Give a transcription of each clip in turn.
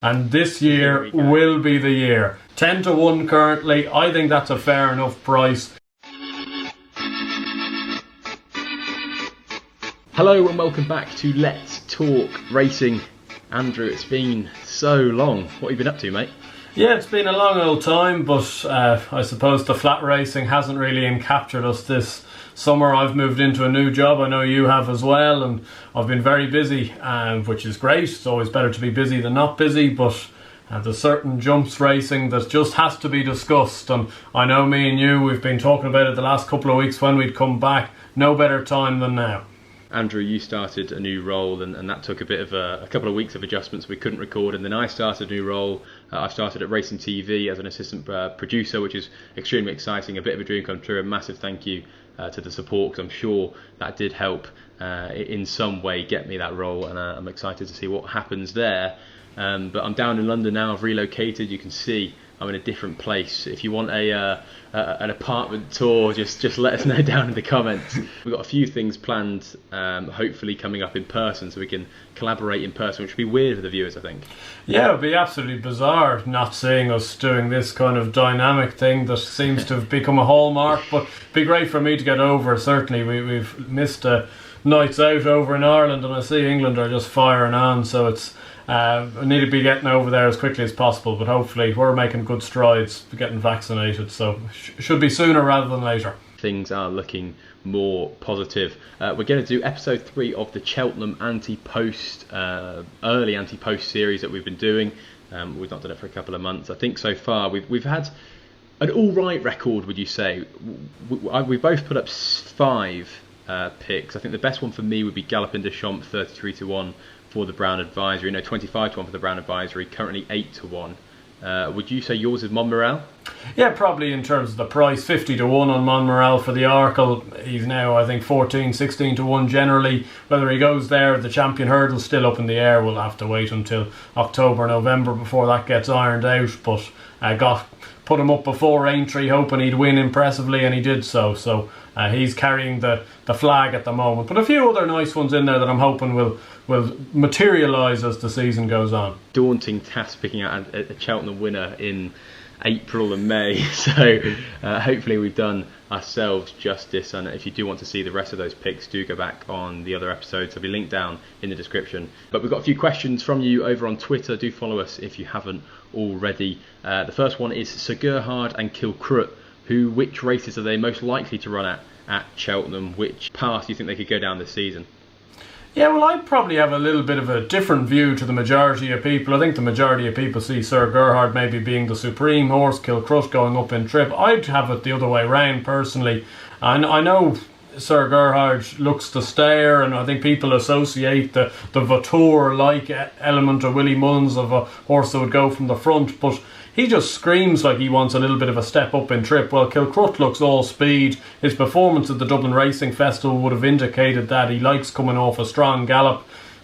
And this year will be the year. 10 to 1 currently. I think that's a fair enough price. Hello and welcome back to Let's Talk Racing. Andrew, it's been so long. What have you been up to, mate? Yeah, it's been a long old time, but I suppose the flat racing hasn't really encaptured us this summer. I've moved into a new job, I know you have as well, and I've been very busy, which is great. It's always better to be busy than not busy, but there's certain jumps racing that just has to be discussed, and I know me and you, we've been talking about it the last couple of weeks when we'd come back. No better time than now. Andrew, you started a new role, and that took a bit of a couple of weeks of adjustments. We couldn't record, and then I started a new role. I started at Racing TV as an assistant producer, which is extremely exciting, a bit of a dream come true. A massive thank you to the support, because I'm sure that did help in some way get me that role, and I'm excited to see what happens there. But I'm down in London now. I've relocated. You can see I'm in a different place. If you want an apartment tour, just let us know down in the comments. We've got a few things planned, hopefully coming up in person, so we can collaborate in person, which would be weird for the viewers, I think. Yeah, it would be absolutely bizarre not seeing us doing this kind of dynamic thing that seems to have become a hallmark, but it'd be great for me to get over. Certainly, we've missed nights out over in Ireland, and I see England are just firing on, so it's we need to be getting over there as quickly as possible, but hopefully we're making good strides for getting vaccinated, so should be sooner rather than later. Things are looking more positive. We're going to do episode 3 of the Cheltenham Ante-Post, early Ante-Post series that we've been doing. We've not done it for a couple of months. I think so far we've had an alright record, would you say? We both put up 5 picks. I think the best one for me would be Galopin 33 to 1 for the Brown Advisory. No, 25 to 1 for the Brown Advisory, currently 8 to 1. Would you say yours is Monmiral? Yeah, probably in terms of the price, 50 to 1 on Monmiral for the Arkle. He's now, I think, 14, 16 to 1 generally. Whether he goes there, the champion hurdle's still up in the air. We'll have to wait until October, November before that gets ironed out. But put him up before Antrim, hoping he'd win impressively, and he did so. So he's carrying the flag at the moment. But a few other nice ones in there that I'm hoping will materialise as the season goes on. Daunting task picking out a Cheltenham winner in April and May, so hopefully we've done ourselves justice, and if you do want to see the rest of those picks, do go back on the other episodes. They'll be linked down in the description. But we've got a few questions from you over on Twitter. Do follow us if you haven't already. The first one is Sir Gerhard and Kilcrut. Which races are they most likely to run at Cheltenham? Which path do you think they could go down this season? Yeah, well, I probably have a little bit of a different view to the majority of people. I think the majority of people see Sir Gerhard maybe being the supreme horse, Kilcrut going up in trip. I'd have it the other way round personally. And I know Sir Gerhard looks to stare, and I think people associate the Vautour-like element of Willie Mullins of a horse that would go from the front, but he just screams like he wants a little bit of a step up in trip. Well, Kilcrut looks all speed. His performance at the Dublin Racing Festival would have indicated that he likes coming off a strong gallop.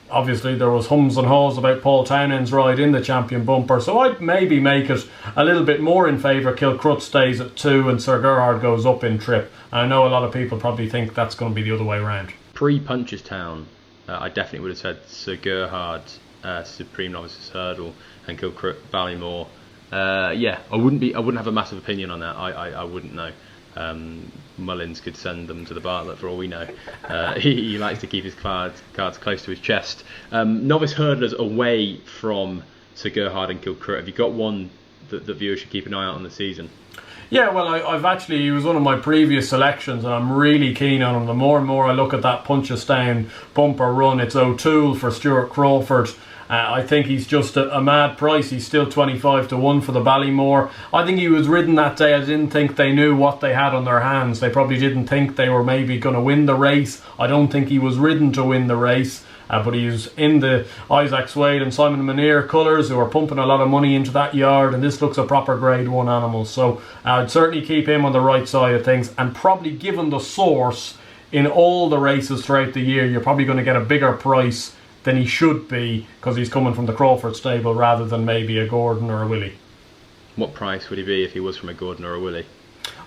Obviously, there was hums and haws about Paul Townend's ride in the champion bumper, so I'd maybe make it a little bit more in favour. Kilcrut stays at 2 and Sir Gerhard goes up in trip. I know a lot of people probably think that's going to be the other way around. Pre-Punchestown, I definitely would have said Sir Gerhard, Supreme Novices Hurdle, and Kilcrut, Ballymore. I wouldn't have a massive opinion on that. I wouldn't know. Mullins could send them to the Bartlett for all we know. He likes to keep his cards close to his chest. Novice hurdlers away from Sir Gerhard and Kilcrut. Have you got one that the viewers should keep an eye out on the season? Yeah, well, he was one of my previous selections, and I'm really keen on him. The more and more I look at that Punchestown bumper run, it's O'Toole for Stuart Crawford. I think he's just a mad price. He's still 25 to 1 for the Ballymore. I think he was ridden that day. I didn't think they knew what they had on their hands. They probably didn't think they were maybe going to win the race. I don't think he was ridden to win the race. But he's in the Isaac Swade and Simon Munir colours, who are pumping a lot of money into that yard, and this looks a proper grade 1 animal. So I'd certainly keep him on the right side of things, and probably given the source in all the races throughout the year, you're probably going to get a bigger price than he should be, because he's coming from the Crawford stable rather than maybe a Gordon or a Willie. What price would he be if he was from a Gordon or a Willie?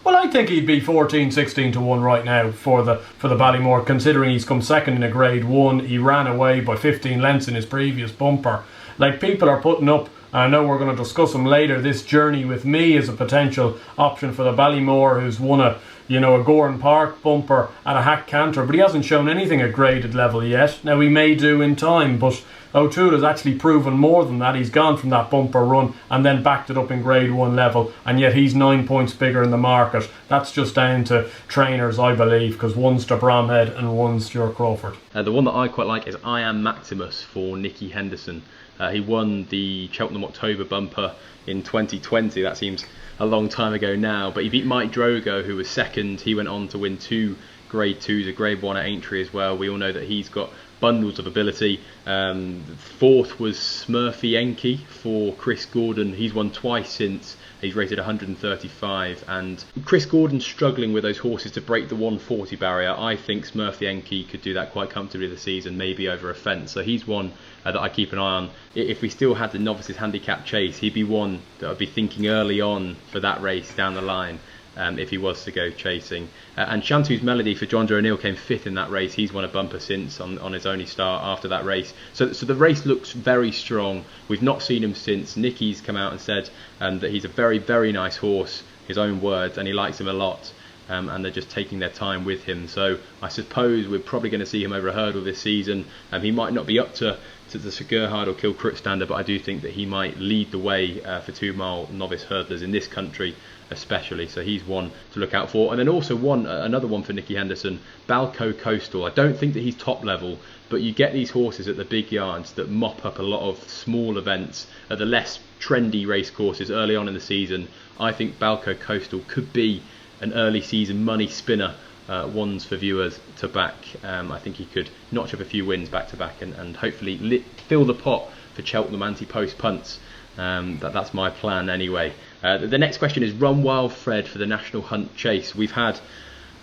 Well, I think he'd be 14, 16 to 1 right now for the Ballymore, considering he's come second in a grade 1. He ran away by 15 lengths in his previous bumper. Like, people are putting up And I know we're going to discuss him later. This Journey With Me is a potential option for the Ballymore, who's won a Goran Park bumper and a hack canter, but he hasn't shown anything at graded level yet. Now, he may do in time, but O'Toole has actually proven more than that. He's gone from that bumper run and then backed it up in grade 1 level, and yet he's 9 points bigger in the market. That's just down to trainers, I believe, because one's to Bromhead and one's Stuart Crawford. The one that I quite like is I Am Maximus for Nicky Henderson. He won the Cheltenham October bumper in 2020. That seems a long time ago now, but he beat Mike Drogo, who was second. He went on to win 2 grade 2s, a grade 1 at Aintree as well. We all know that he's got bundles of ability. Fourth was Smurfy Enki for Chris Gordon. He's won twice since. He's rated 135, and Chris Gordon's struggling with those horses to break the 140 barrier. I think Smurfy Enki could do that quite comfortably this season, maybe over a fence. So he's one that I keep an eye on. If we still had the Novices handicap chase, he'd be one that I'd be thinking early on for that race down the line. If he was to go chasing. And Chantu's Melody for John Joe O'Neill came 5th in that race. He's won a bumper since on his only start after that race. So the race looks very strong. We've not seen him since. Nicky's come out and said that he's a very, very nice horse, his own words, and he likes him a lot. And they're just taking their time with him. So I suppose we're probably going to see him over a hurdle this season. He might not be up to the Sir Gerhard or Kilcrook standard, but I do think that he might lead the way for 2-mile novice hurdlers in this country especially. So he's one to look out for. And then also another one for Nicky Henderson, Balco Coastal. I don't think that he's top level, but you get these horses at the big yards that mop up a lot of small events at the less trendy race courses early on in the season. I think Balco Coastal could be an early season money spinner, ones for viewers to back. I think he could notch up a few wins back to back and hopefully fill the pot for Cheltenham Ante-Post punts. That's my plan anyway. The next question is Run Wild Fred for the National Hunt Chase. We've had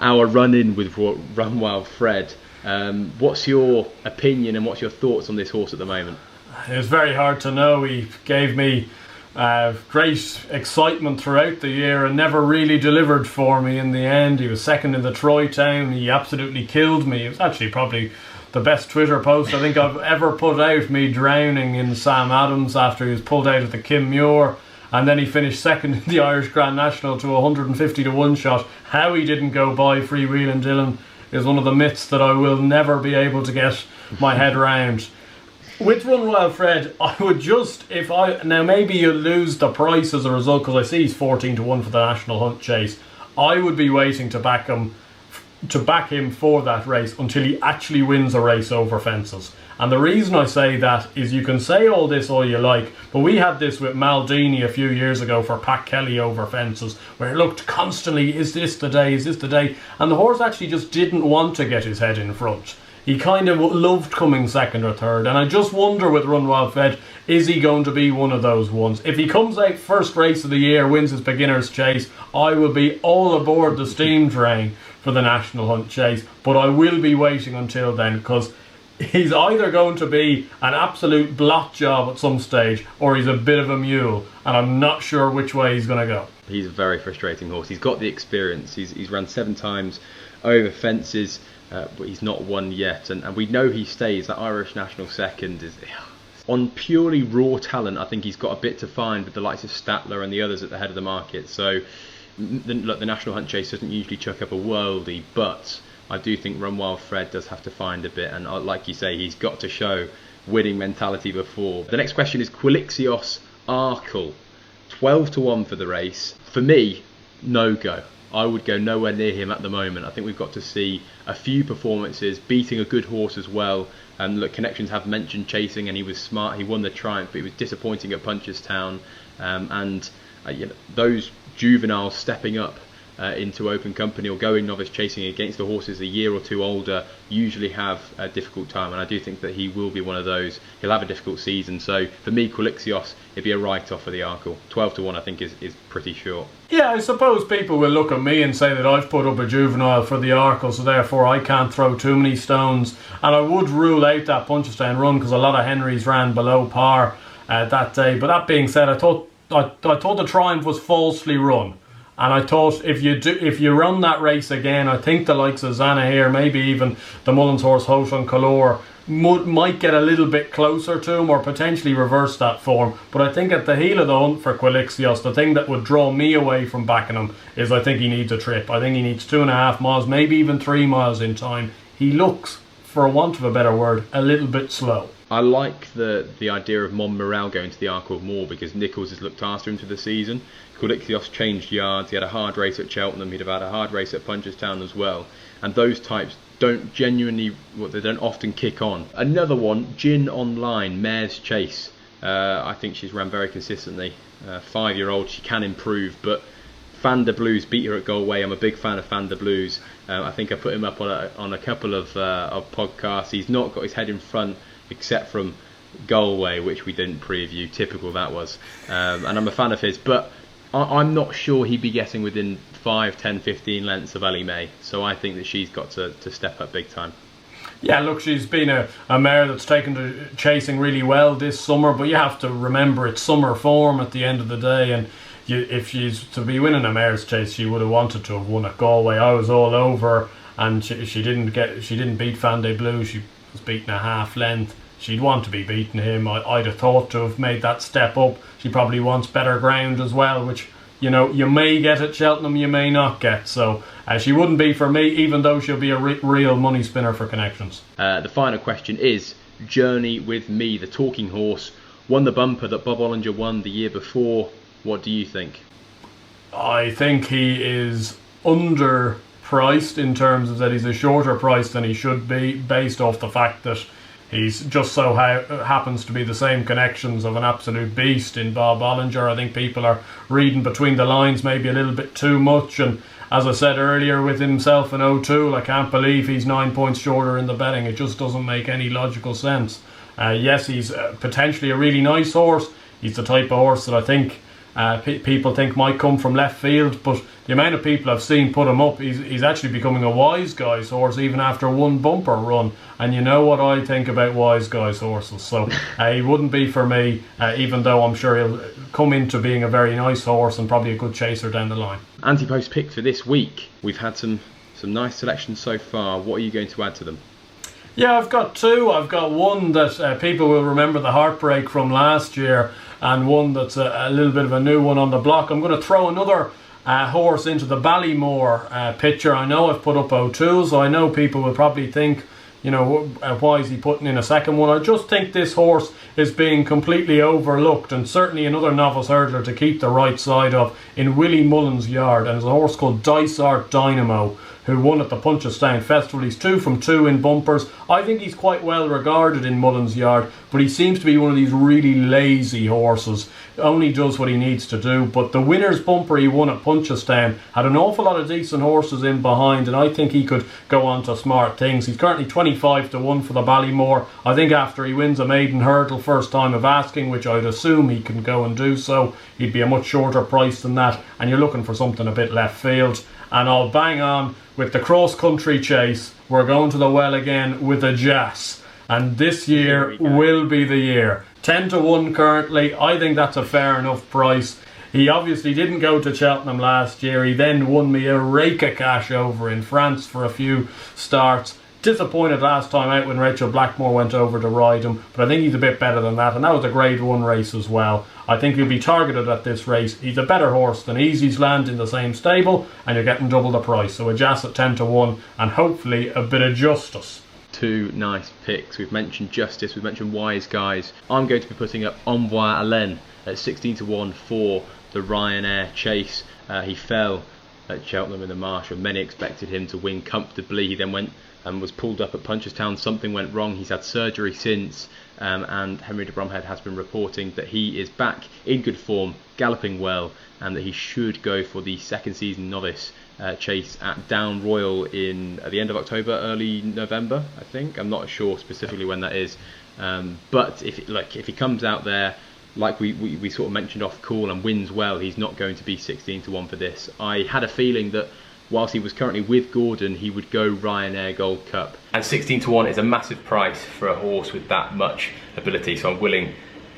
our run-in with Run Wild Fred. What's your opinion and what's your thoughts on this horse at the moment? It was very hard to know. He gave me great excitement throughout the year and never really delivered for me in the end. He was second in the Troy Town. He absolutely killed me. It was actually probably the best Twitter post I think I've ever put out, me drowning in Sam Adams after he was pulled out at the Kim Muir, and then he finished second in the Irish Grand National to 150 to 1 shot. How he didn't go by Freewheelin' Dylan is one of the myths that I will never be able to get my head around. With Run Wild Fred, I would just, now maybe you lose the price as a result, because I see he's 14 to 1 for the National Hunt Chase. I would be waiting to back him for that race until he actually wins a race over fences. And the reason I say that is, you can say all this all you like, but we had this with Maldini a few years ago for Pat Kelly over fences, where it looked constantly, is this the day, is this the day? And the horse actually just didn't want to get his head in front. He kind of loved coming second or third, and I just wonder with Run Wild Fred, is he going to be one of those ones? If he comes out first race of the year, wins his beginner's chase, I will be all aboard the steam train for the National Hunt Chase, but I will be waiting until then, because he's either going to be an absolute blot job at some stage, or he's a bit of a mule, and I'm not sure which way he's going to go. He's a very frustrating horse. He's got the experience. He's run 7 times over fences, but he's not won yet, and we know he stays. That Irish National second is on purely raw talent. I think he's got a bit to find with the likes of Statler and the others at the head of the market. So look, the National Hunt Chase doesn't usually chuck up a worldie, but I do think Run Wild Fred does have to find a bit, and like you say, he's got to show winning mentality before. The next question is Quilixios Arkle, 12 to 1 for the race. For me, no go. I would go nowhere near him at the moment. I think we've got to see a few performances, beating a good horse as well. And look, connections have mentioned chasing, and he was smart. He won the Triumph, but he was disappointing at Punchestown. Those juveniles stepping up into open company or going novice chasing against the horses a year or two older usually have a difficult time, and I do think that he will be one of those. He'll have a difficult season, so for me, Quilixios, it'd be a write-off for the Arkle. 12 to 1 I think is pretty short. Yeah, I suppose people will look at me and say that I've put up a juvenile for the Arkle, so therefore I can't throw too many stones, and I would rule out that Punchestown run because a lot of Henrys ran below par that day. But that being said, I thought the Triumph was falsely run. And I thought if you run that race again, I think the likes of Zana here, maybe even the Mullins horse Houghton Color, might get a little bit closer to him or potentially reverse that form. But I think at the heel of the hunt for Quilixios, the thing that would draw me away from backing him is I think he needs a trip. I think he needs 2.5 miles, maybe even 3 miles in time. He looks, for want of a better word, a little bit slow. I like the idea of Monmiral going to the Arkle more because Nichols has looked after him through the season. Quilixios changed yards. He had a hard race at Cheltenham. He'd have had a hard race at Punchestown as well. And those types they don't often kick on. Another one, Gin Online, Mare's Chase. I think she's ran very consistently. 5-year-old, she can improve, but Van der Blues beat her at Galway. I'm a big fan of Van der Blues. I think I put him up on a couple of podcasts. He's not got his head in front except from Galway, which we didn't preview. Typical that was. And I'm a fan of his, but I'm not sure he'd be getting within 5, 10, 15 lengths of Ellie May. So I think that she's got to step up big time. Yeah, look, she's been a mare that's taken to chasing really well this summer, but you have to remember it's summer form at the end of the day, and if she's to be winning a Mare's Chase, she would have wanted to have won at Galway. I was all over, and she didn't beat Van der Blues. She was beaten a half length. She'd want to be beating him. I'd have thought to have made that step up. She probably wants better ground as well, which you may get at Cheltenham, you may not get. So she wouldn't be for me, even though she'll be a real money spinner for connections. The final question is Journey with Me, the talking horse, won the bumper that Bob Ollinger won the year before. What do you think? I think he is underpriced in terms of that he's a shorter price than he should be, based off the fact that he's just so happens to be the same connections of an absolute beast in Bob Ollinger. I think people are reading between the lines maybe a little bit too much, and as I said earlier with himself and O'Toole, I can't believe he's 9 points shorter in the betting. It just doesn't make any logical sense. Yes, he's potentially a really nice horse. He's the type of horse that I think people think might come from left field, but the amount of people I've seen put him up, he's actually becoming a wise guy's horse even after one bumper run. And you know what I think about wise guys' horses, so he wouldn't be for me, even though I'm sure he'll come into being a very nice horse and probably a good chaser down the line. Ante-Post pick for this week. We've had some nice selections so far. What are you going to add to them? Yeah, I've got two. I've got one that people will remember the heartbreak from last year, and one that's a little bit of a new one on the block. I'm going to throw another horse into the Ballymore picture. I know I've put up O'Toole, so I know people will probably think, why is he putting in a second one? I just think this horse is being completely overlooked, and certainly another novice hurdler to keep the right side of in Willie Mullins' yard, and it's a horse called Dusart Dynamo, who won at the Punchestown Festival. He's 2 from 2 in bumpers. I think he's quite well regarded in Mullins' yard, but he seems to be one of these really lazy horses. Only does what he needs to do. But the winner's bumper he won at Punchestown had an awful lot of decent horses in behind, and I think he could go on to smart things. He's currently 25 to 1 for the Ballymore. I think after he wins a maiden hurdle first time of asking, which I'd assume he can go and do so, he'd be a much shorter price than that, and you're looking for something a bit left field. And I'll bang on with the cross-country chase. We're going to the well again with a Jas, and this year will be the year. 10 to 1 currently. I think that's a fair enough price. He obviously didn't go to Cheltenham last year. He then won me a rake of cash over in France for a few starts. Disappointed last time out when Rachel Blackmore went over to ride him, but I think he's a bit better than that, and that was a Grade 1 race as well. I think he'll be targeted at this race. He's a better horse than Easy's Land in the same stable, and you're getting double the price. So a Jas at 10 to 1, and hopefully a bit of justice. Two nice picks. We've mentioned Justice, we've mentioned Wise Guys. I'm going to be putting up Envoy Alain at 16 to 1 for the Ryanair chase. He fell at Cheltenham in the Marsh, and many expected him to win comfortably. He then went and was pulled up at Punchestown. Something went wrong. He's had surgery since, and Henry de Bromhead has been reporting that he is back in good form, galloping well, and that he should go for the second season novice chase at Down Royal at the end of October, early November, I think. I'm not sure specifically when that is, but if he comes out there like we sort of mentioned off call and wins well, he's not going to be 16 to 1 for this. I had a feeling that whilst he was currently with Gordon, he would go Ryanair Gold Cup. And 16 to 1 is a massive price for a horse with that much ability, so I'm willing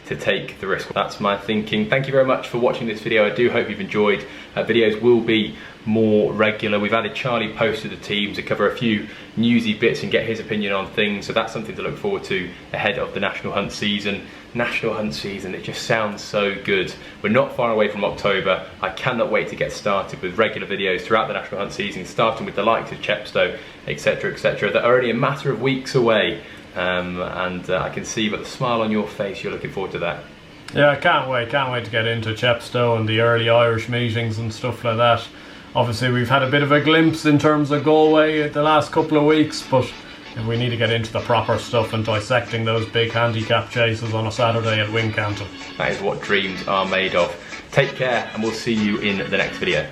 to take the risk. That's my thinking. Thank you very much for watching this video. I do hope you've enjoyed. Videos will be more regular. We've added Charlie Post to the team to cover a few newsy bits and get his opinion on things, so that's something to look forward to ahead of the National Hunt season. National Hunt season, it just sounds so good. We're not far away from October. I cannot wait to get started with regular videos throughout the National Hunt season, starting with the likes of Chepstow, etc, etc, that are only a matter of weeks away. I can see by the smile on your face you're looking forward to that. Yeah, I can't wait to get into Chepstow and the early Irish meetings and stuff like that. Obviously we've had a bit of a glimpse in terms of Galway the last couple of weeks, but we need to get into the proper stuff and dissecting those big handicap chases on a Saturday at Wincanton. That is what dreams are made of. Take care, and we'll see you in the next video.